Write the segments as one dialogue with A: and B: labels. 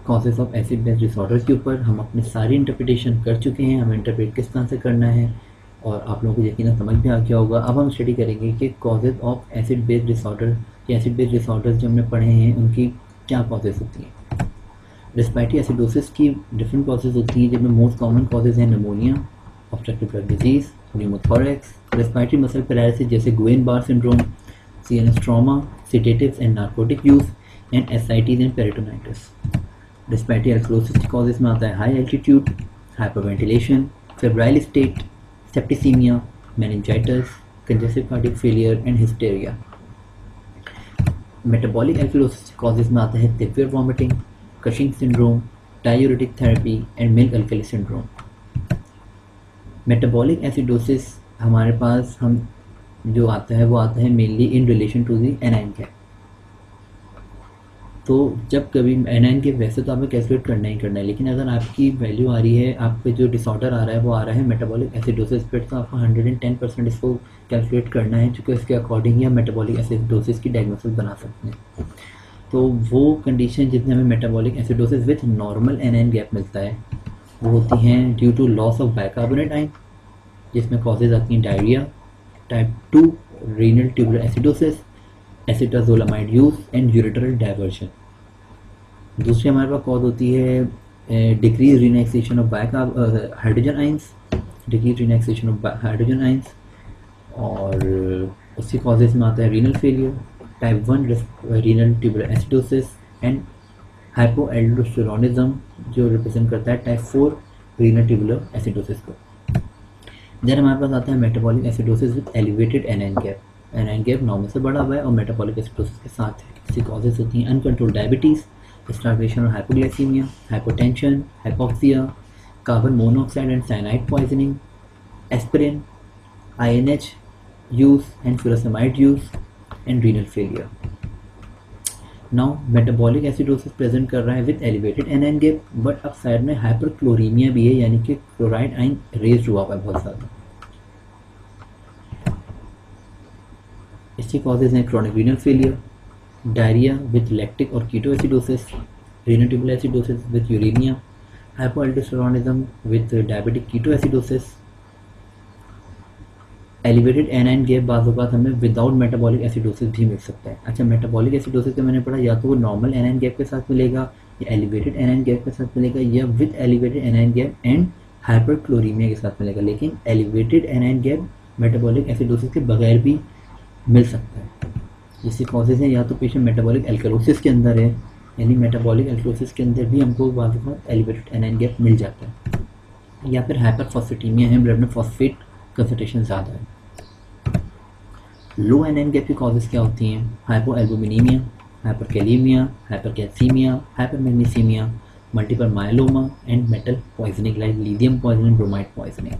A: Causes of acid base disorder के ऊपर हम अपने सारी इंटरप्रिटेशन कर चुके हैं, हमें इंटरप्रेट किस तरह से करना है और आप लोगों को यकीनन समझ में आ गया होगा। अब हम स्टडी करेंगे कि causes of acid base disorder या एसिड बेस डिसऑर्डर्स जो हमने पढ़े हैं उनकी क्या कॉजेज़ होती हैं। रेस्पिरेटरी एसिडोसिस की डिफरेंट कॉजेज़ होती हैं, जिनमें मोस्ट कॉमन कॉजेज़ हैं pneumonia, obstructive lung disease, pneumothorax, respiratory muscle paralysis जैसे गुएन बार syndrome, CNS trauma, sedatives and narcotic use, and ascites and peritonitis. Respiratory alkalosis causes में आता है high altitude, hyperventilation, febrile state, septicemia, meningitis, congestive cardiac failure and hysteria. Metabolic alkalosis causes में आता है severe vomiting, Cushing syndrome, diuretic therapy and milk alkali syndrome. Metabolic acidosis हमारे पास हम जो आता है वो आता है mainly in relation to the anion gap. तो जब कभी एनाइन गैप वैसे तो आपको कैलकुलेट करना ही करना है, लेकिन अगर आपकी वैल्यू आ रही है, आपके जो डिसऑर्डर आ रहा है वो आ रहा है मेटाबॉलिक एसिडोसिस पे, तो आपको 110% इसको कैलकुलेट करना है, क्योंकि इसके अकॉर्डिंग ही हम मेटाबॉलिक एसिडोसिस की डायग्नोसिस बना सकते हैं। तो वो कंडीशन जितने हमें metabolic acidosis with normal anion gap मिलता है वो होती हैं due to loss of bicarbonate ion, जिसमें कॉजेज आती हैं diarrhoea, type 2 renal tubular acidosis, acetazolamide use and ureteral diversion। दूसरी हमारे पास कॉज होती है decrease relaxation of hydrogen ions, decrease relaxation of hydrogen ions, और उसकी कॉजेज में आता है renal failure, type 1 renal tubular acidosis and hypoaldosteronism जो रिप्रेजेंट करता है टाइप 4 रीनल ट्यूबुलर एसिडोसिस को। देन हमारे पास आता है metabolic acidosis with elevated anion gap. Anion gap normal से बड़ा हुआ है और मेटाबॉलिक एसिडोसिस के साथ है। इसकी कॉजेज होती हैं अनकंट्रोल्ड डायबिटीज़, स्टार्वेशन और hypoglycaemia, hypotension, hypoxia, carbon monoxide and cyanide poisoning, aspirin, INH use and furosemide use and renal failure. Now metabolic acidosis present कर रहा है with elevated anion gap, but अब साइड में hyperchloraemia भी है, यानी कि क्लोराइड आइन रेज हुआ है बहुत ज़्यादा। इसकी कॉजेज हैं chronic renal failure, diarrhoea with lactic और keto acidosis, renal tubular acidosis with uraemia, hypoaldosteronism with diabetic keto acidosis, elevated anion gap बाज़ औक़ात हमें विदाउट मेटाबॉलिक एसिडोसिस भी मिल सकता है। अच्छा, मेटाबॉलिक एसिडोसिस का मैंने पढ़ा या तो वो नॉर्मल एनाइन गैप के साथ मिलेगा या एलिवेटेड एनाइन गैप के साथ मिलेगा या with elevated anion gap and hyperchloraemia के साथ मिलेगा, लेकिन elevated anion gap metabolic acidosis के बगैर भी मिल सकता है। जिसकी कॉजेज हैं या तो पेशेंट मेटाबॉलिक एल्कलोसिस के अंदर है, यानी मेटाबॉलिक एल्कलोसिस के अंदर भी हमको बाज़ औक़ात एलिवेटेड एनाइन गैप मिल जाता है, या फिर हाइपरफॉस्फेटेमिया है, ब्लड में फॉस्फेट कंसंट्रेशन ज़्यादा है। लो एनाइन गैप की कॉजेज़ क्या होती हैं? Hypoalbuminaemia, hyperkalaemia, hypercalcaemia, hypermagnesaemia, multiple myeloma and metal poisoning like lithium poisoning, bromide poisoning.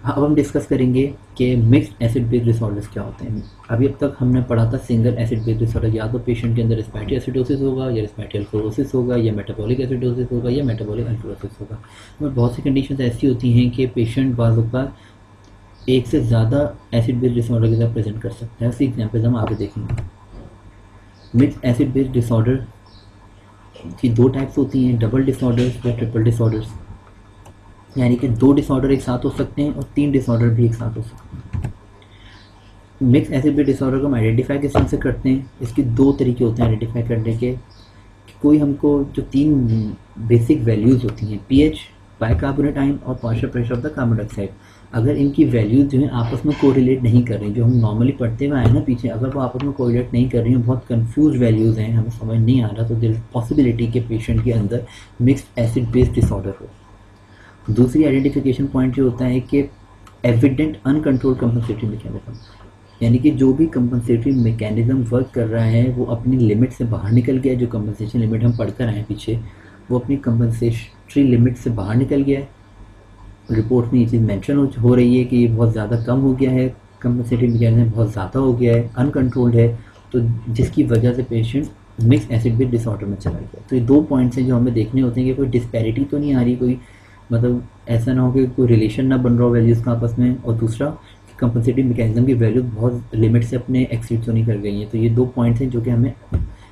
A: अब हम डिस्कस करेंगे कि मिक्स्ड एसिड बेस डिसऑर्डर्स क्या होते हैं। अभी अब तक हमने पढ़ा था सिंगल एसिड बेस डिसऑर्डर, या तो पेशेंट के अंदर रेस्पिरेटरी एसिडोसिस होगा या रेस्पिरेटरी अल्कलोसिस होगा या मेटाबॉलिक एसिडोसिस होगा या मेटाबॉलिक अल्कलोसिस होगा। और बहुत सी कंडीशंस ऐसी होती हैं कि पेशेंट बाज़ औक़ात एक से ज़्यादा एसिड बेस डिसऑर्डर के साथ प्रेजेंट कर सकता है। उसकी एग्जाम्पल्स हम आगे देखेंगे। मिक्स्ड एसिड बेस डिसऑर्डर की दो टाइप्स होती हैं, डबल डिसऑर्डर्स या ट्रिपल डिसऑर्डर्स, यानी कि 2 डिसऑर्डर एक साथ हो सकते हैं और 3 डिसऑर्डर भी एक साथ हो सकते हैं। मिक्स एसिड बेस डिसऑर्डर को हम आइडेंटिफाई किस तरह से करते हैं? इसके 2 तरीके होते हैं आइडेंटिफाई करने के। कोई हमको जो 3 बेसिक वैल्यूज़ होती हैं, pH, बाइकार्बोनेट आयन और partial pressure of the carbon dioxide, अगर इनकी वैल्यूज़ जो हैं आपस में कोरिलेट नहीं कर रही, जो हम नॉर्मली पढ़ते हुए आए ना पीछे, अगर वो आपस में कोरिलेट नहीं कर रही हैं, बहुत कंफ्यूज वैल्यूज़ हैं, हमें समझ नहीं आ रहा, तो देयर इज पॉसिबिलिटी के पेशेंट के अंदर मिक्स्ड एसिड बेस डिसऑर्डर हो। दूसरी आइडेंटिफिकेशन पॉइंट ये होता है कि एविडेंट अनकंट्रोल कंपनसेटरी मैकेनिज्म, यानी कि जो भी कंपनसेटरी मैकेनिज्म वर्क कर रहा है वो अपनी लिमिट से बाहर निकल गया है। जो कंपनसेशन लिमिट हम पढ़कर आए हैं पीछे, वो अपनी कंपनसेटरी लिमिट से बाहर निकल गया है। रिपोर्ट में ये चीज़ मेंशन हो रही है कि ये बहुत ज़्यादा कम हो गया है, कंपनसेटरी मैकेनिज्म बहुत ज़्यादा हो गया है, अनकंट्रोल्ड है, तो जिसकी वजह से patient mix acid base disorder में चला गया। तो ये 2 पॉइंट्स हैं जो हमें देखने होते हैं कि कोई डिस्पैरिटी तो नहीं आ रही, कोई मतलब ऐसा ना हो कि कोई रिलेशन ना बन रहा हो वैल्यूज़ का आपस में, और दूसरा कंपनसेटिव मैकेनिज्म की वैल्यू बहुत लिमिट से अपने एक्सीड तो नहीं कर गई हैं। तो ये 2 पॉइंट्स हैं जो कि हमें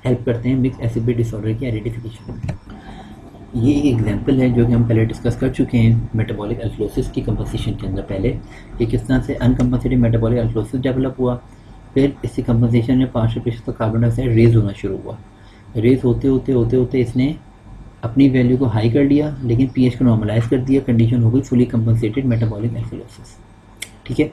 A: हेल्प करते हैं मिक्स एसिड बेस डिसऑर्डर की आइडेंटिफिकेशन में। ये एक एग्जांपल है जो कि हम पहले डिस्कस कर चुके हैं मेटाबॉलिक अल्कलोसिस की कंपोजिशन के अंदर पहले, कि किस तरह से अनकम्पनसेटेड मेटाबॉलिक अल्कलोसिस डेवलप हुआ। फिर इसकी कंपोजिशन में 5% तक कार्बन डाइऑक्साइड रेज होना शुरू हुआ। रेज होते इसने अपनी वैल्यू को हाई कर लिया, लेकिन पीएच को नॉर्मलाइज कर दिया, कंडीशन हो गई फुली कंपनसेटेड मेटाबॉलिक अल्कलोसिस। ठीक है,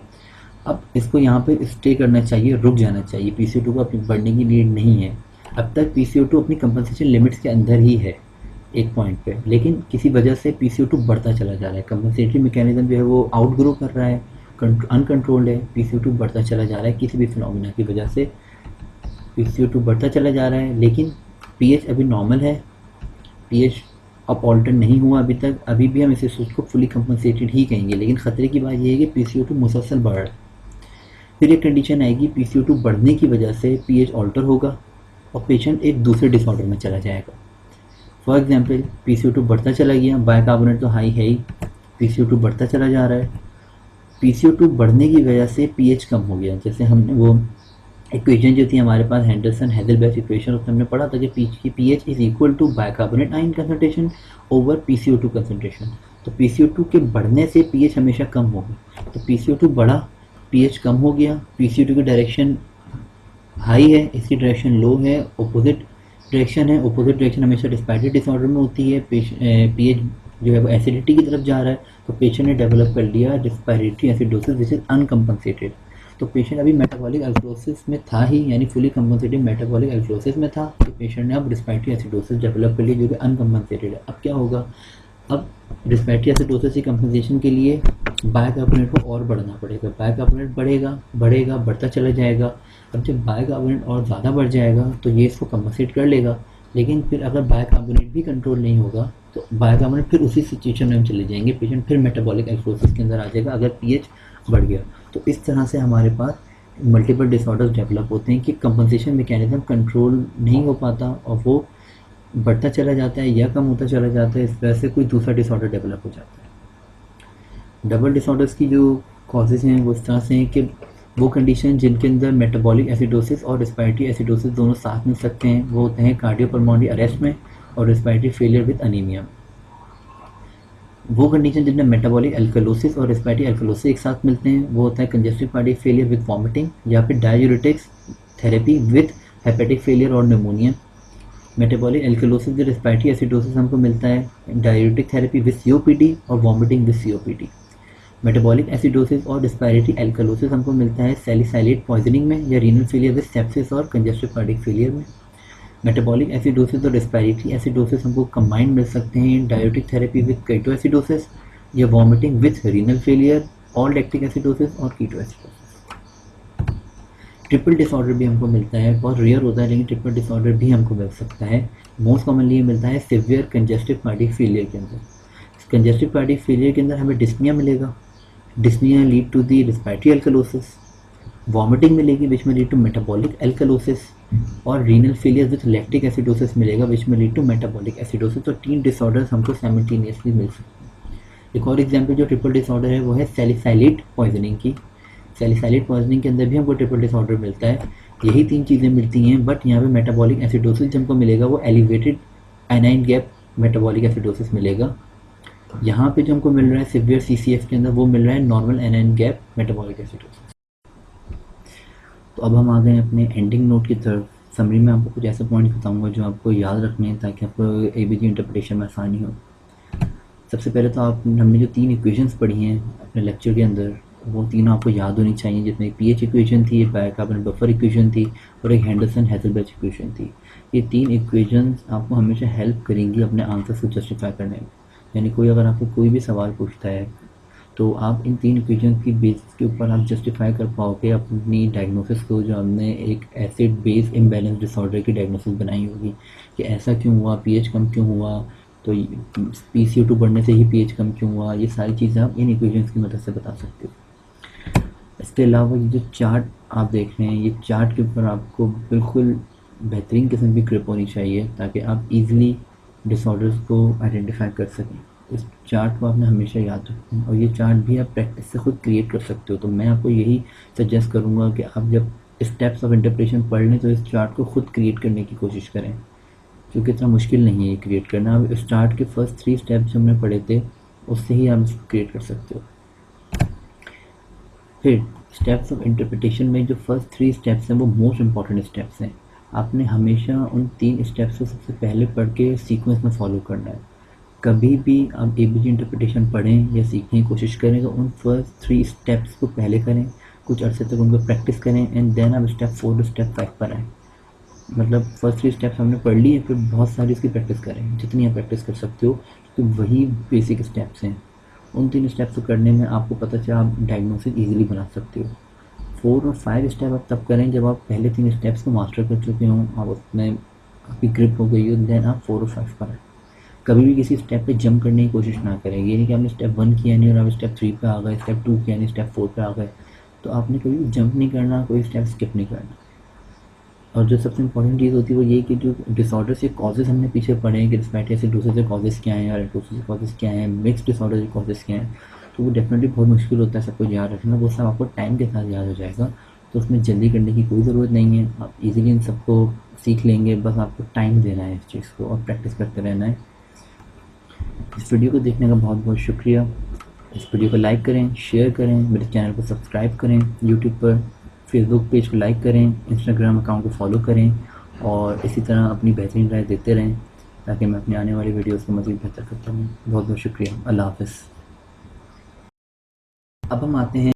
A: अब इसको यहाँ पे स्टे करना चाहिए, रुक जाना चाहिए, पीसीओ2 को अपनी बढ़ने की नीड नहीं है। अब तक पीसीओ2 अपनी कंपनसेशन लिमिट्स के अंदर ही है एक पॉइंट पे, लेकिन किसी वजह से पीसीओ2 बढ़ता चला जा रहा है, कंपनसेटरी मैकेनिज्म जो है वो आउट ग्रो कर रहा है, अनकंट्रोल्ड है, पीसीओ2 बढ़ता चला जा रहा है किसी भी फिनोमिना की वजह से। पीसीओ2 बढ़ता चला जा रहा है, लेकिन पीएच अभी नॉर्मल है, पीएच अब ऑल्टर नहीं हुआ अभी तक, अभी भी हम इस सोच को फुली कंपनसेटेड ही कहेंगे। लेकिन ख़तरे की बात यह है कि पीसीओ2 मुसलसल बढ़ रहा है। फिर एक कंडीशन आएगी, पीसीओ2 बढ़ने की वजह से पीएच ऑल्टर होगा और पेशेंट एक दूसरे डिसऑर्डर में चला जाएगा। फॉर एग्जांपल, पीसीओ2 बढ़ता चला गया, बाइकार्बोनेट तो हाई है ही, पीसीओ2 बढ़ता चला जा रहा है, पीसीओ2 बढ़ने की वजह से पीएच कम हो गया। जैसे हमने वो इक्वेशन जो थी हमारे पास हेंडरसन हेज़लबर्ग इक्वेशन, उसमें हमने पढ़ा था कि pH is equal to bicarbonate ion concentration over PCO two concentration. तो पीसीओ2 के बढ़ने से पीएच हमेशा कम होगी, तो पीसीओ2 बढ़ा, पीएच कम हो गया, पीसीओ2 की डायरेक्शन हाई है, इसकी डायरेक्शन लो है, अपोजिट डायरेक्शन है, अपोजिट डायरेक्शन हमेशा रिस्पायरेटरी डिसऑर्डर में होती है, पीएच जो है वो एसिडिटी की तरफ जा रहा है, तो पेशेंट ने डेवलप कर लिया रिस्पायरेटरी एसिडोसिस विच इज़ अनकम्पनसेटेड। तो पेशेंट अभी मेटाबॉलिक अल्कलोसिस में था ही, यानी फुली कंपनसेटेड मेटाबॉलिक अल्कलोसिस में था, तो पेशेंट ने अब रिस्पायरेटरी एसिडोसिस डेवलप कर ली जो कि अनकम्पनसेटेड है। अब क्या होगा, अब रिस्पायरेटरी एसिडोसिस की कंपनसेशन के लिए बाइकार्बोनेट को और बढ़ना पड़ेगा, बाइकार्बोनेट बढ़ेगा बढ़ेगा बढ़ता चला जाएगा। अब जब बाइकार्बोनेट और ज़्यादा बढ़ जाएगा तो ये इसको कंपनसेट कर लेगा, लेकिन फिर अगर बाइकार्बोनेट भी कंट्रोल नहीं होगा तो बाइकार्बोनेट फिर उसी सिचुएशन में हम चले जाएंगे, पेशेंट फिर मेटाबॉलिक अल्कलोसिस के अंदर आ जाएगा अगर पीएच बढ़ गया। तो इस तरह से हमारे पास मल्टीपल डिसऑर्डर्स डेवलप होते हैं कि कंपनसेशन मैकेनिज्म कंट्रोल नहीं हो पाता और वो बढ़ता चला जाता है या कम होता चला जाता है, इस वजह से कोई दूसरा डिसऑर्डर डेवलप हो जाता है। डबल डिसऑर्डर्स की जो कॉजेज़ हैं वो इस तरह से हैं कि वो कंडीशन जिनके अंदर मेटाबॉलिक एसिडोसिस और रिस्पायरेटरी एसिडोसिस दोनों साथ मिल सकते हैं, वो होते हैं कार्डियोपल्मोनरी अरेस्ट में और रिस्पायरेटरी फेलियर विद अनीमिया। वो कंडीशन जिनमें मेटाबॉलिक अल्कलोसिस और रिस्पायरेटरी अल्कलोसिस एक साथ मिलते हैं, वो होता है congestive cardiac failure with vomiting या फिर diuretics therapy with hepatic failure और pneumonia. Metabolic alkalosis with respiratory acidosis हमको मिलता है डाययूरेटिक थेरेपी विद सीओपीडी और vomiting with COPD. Metabolic acidosis और रिस्पायरेटरी अल्कलोसिस हमको मिलता है सैलिसाइलेट पॉइजनिंग में या रीनल फेलियर विद सेप्सिस और कंजेस्टिव कार्डियक फेलियर में। मेटाबॉलिक एसिडोसिस और रिस्पायरेटरी एसिडोसिस हमको कंबाइंड मिल सकते हैं डायरेटिक थेरेपी विद कीटोएसिडोसिस या वॉमिटिंग विद रीनल फेलियर और लैक्टिक एसिडोसिस और कीटोएसिडोसिस। ट्रिपल डिसऑर्डर भी हमको मिलता है, बहुत रेयर होता है लेकिन ट्रिपल डिसऑर्डर भी हमको मिल सकता है। मोस्ट कॉमनली ये मिलता है सिवियर कंजेस्टिव कार्डियक फेलियर के अंदर। कंजेस्टिव कार्डियक फेलियर के अंदर हमें डिस्निया मिलेगा, dyspnoea lead to the respiratory alkalosis, vomiting मिलेगी which may lead to metabolic alkalosis और renal failure with lactic acidosis मिलेगा which may lead to metabolic acidosis. तो 3 डिसऑर्डर्स हमको साइमल्टेनियसली मिल सकते हैं। एक और एग्जांपल जो ट्रिपल डिसऑर्डर है वो है सैलिसाइलेट पॉइजनिंग की। सैलिसाइलेट पॉइजनिंग के अंदर भी हमको ट्रिपल डिसऑर्डर मिलता है, यही 3 चीज़ें मिलती हैं, बट यहाँ पे मेटाबॉलिक एसिडोसिस हमको मिलेगा वो एलिवेटेड आयनाइन गैप मेटाबॉलिक एसिडोसिस मिलेगा। यहाँ पे जो हमको मिल रहा है सिवियर सीसीएफ के अंदर वो मिल रहा है normal anion gap metabolic acidosis. तो अब हम आ गए अपने एंडिंग नोट की तरफ। समरी में आपको कुछ ऐसे पॉइंट्स बताऊंगा जो आपको याद रखने हैं ताकि आपको एबीजी इंटरप्रिटेशन में आसानी हो। सबसे पहले तो हमने जो 3 इक्वेशंस पढ़ी हैं अपने लेक्चर के अंदर वो तीनों आपको याद होनी चाहिए, जिसमें एक पीएच इक्वेशन थी, एक बाइकार्बोनेट बफर इक्वेशन थी और एक हेंडरसन हेज़लबर्ग इक्वेशन थी। ये 3 इक्वेशंस आपको हमेशा हेल्प करेंगी अपने आंसर्स को जस्टिफाई करने में। यानी कोई अगर आपको कोई भी सवाल पूछता है तो आप इन 3 इक्वेशंस की बेस के ऊपर आप जस्टिफाई कर पाओगे अपनी डायग्नोसिस को, जो हमने एक एसिड बेस इम्बैलेंस डिसऑर्डर की डायग्नोसिस बनाई होगी कि ऐसा क्यों हुआ, पीएच कम क्यों हुआ, तो पीसीओ2 बढ़ने से ही पीएच कम क्यों हुआ, ये सारी चीज़ें आप इन इक्वेशंस की मदद से बता सकते हो। इसके अलावा ये जो चार्ट आप देख रहे हैं, ये चार्ट के ऊपर आपको बिल्कुल बेहतरीन किस्म की ग्रिप होनी चाहिए ताकि आप ईज़िली डिसऑर्डर्स को आइडेंटिफाई कर सकें। इस चार्ट को आपने हमेशा याद रखना है और ये चार्ट भी आप प्रैक्टिस से खुद क्रिएट कर सकते हो। तो मैं आपको यही सजेस्ट करूँगा कि आप जब स्टेप्स ऑफ इंटरप्रिटेशन पढ़ लें तो इस चार्ट को खुद क्रिएट करने की कोशिश करें, क्योंकि इतना मुश्किल नहीं है ये क्रिएट करना। अब इस चार्ट के फर्स्ट 3 स्टेप्स जो हमने पढ़े थे उससे ही आप इसको क्रिएट कर सकते हो। फिर स्टेप्स ऑफ इंटरप्रिटेशन में जो फर्स्ट 3 स्टेप्स हैं वो मोस्ट इंपॉर्टेंट स्टेप्स हैं। आपने हमेशा उन 3 स्टेप्स को सबसे पहले पढ़ के सीक्वेंस में फॉलो करना है। कभी भी आप एबीसी इंटरप्रिटेशन पढ़ें या सीखने की कोशिश करें तो उन फर्स्ट 3 स्टेप्स को पहले करें, कुछ अरसे तक उनको प्रैक्टिस करें एंड देन आप स्टेप 4 और स्टेप 5 पर आएँ। मतलब फर्स्ट 3 स्टेप्स हमने पढ़ लिए, फिर बहुत सारी इसकी प्रैक्टिस करें, जितनी आप प्रैक्टिस कर सकते हो, तो वही बेसिक स्टेप्स हैं। उन 3 स्टेप्स को करने में आपको पता चला आप डायग्नोसिस ईज़िली बना सकते हो। 4 और 5 स्टेप आप तब करें जब आप पहले 3 स्टेप्स को मास्टर कर चुके हों, आप उसमें आपकी ग्रिप हो गई हो, देन आप 4 और 5 पर आएँ। कभी भी किसी स्टेप पे जंप करने की कोशिश ना करें। ये नहीं कि आपने स्टेप 1 किया नहीं और आप स्टेप 3 पे आ गए, स्टेप 2 किया नहीं, स्टेप 4 पे आ गए। तो आपने कभी भी जंप नहीं करना, कोई स्टेप स्किप नहीं करना। और जो सबसे इम्पोर्टेंट चीज़ होती है वो ये कि जो डिसऑर्डर के कॉजेज़ हमने पीछे पढ़े हैं कि डिस्पेप्टिक एसिडोसिस के कॉजेज़ क्या हैं और एटोसिस के कॉजेज़ क्या हैं, मिक्स्ड डिसऑर्डर के कॉजेज़ क्या हैं, तो वो डेफिनेटली बहुत मुश्किल होता है सबको याद रखना। वो सब आपको टाइम के साथ याद हो जाएगा, तो उसमें जल्दी करने की कोई ज़रूरत नहीं है। आप ईज़िली इन सबको सीख लेंगे, बस आपको टाइम देना है इस चीज़ को और प्रैक्टिस करते रहना है। इस वीडियो को देखने का बहुत बहुत शुक्रिया। इस वीडियो को लाइक करें, शेयर करें, मेरे चैनल को सब्सक्राइब करें यूट्यूब पर, फेसबुक पेज को लाइक करें, इंस्टाग्राम अकाउंट को फॉलो करें और इसी तरह अपनी बेहतरीन राय देते रहें ताकि मैं अपनी आने वाली वीडियोज़ को मज़ीद बेहतर करता हूँ। बहुत बहुत शुक्रिया। अल्लाह हाफ़िज़। अब हम आते हैं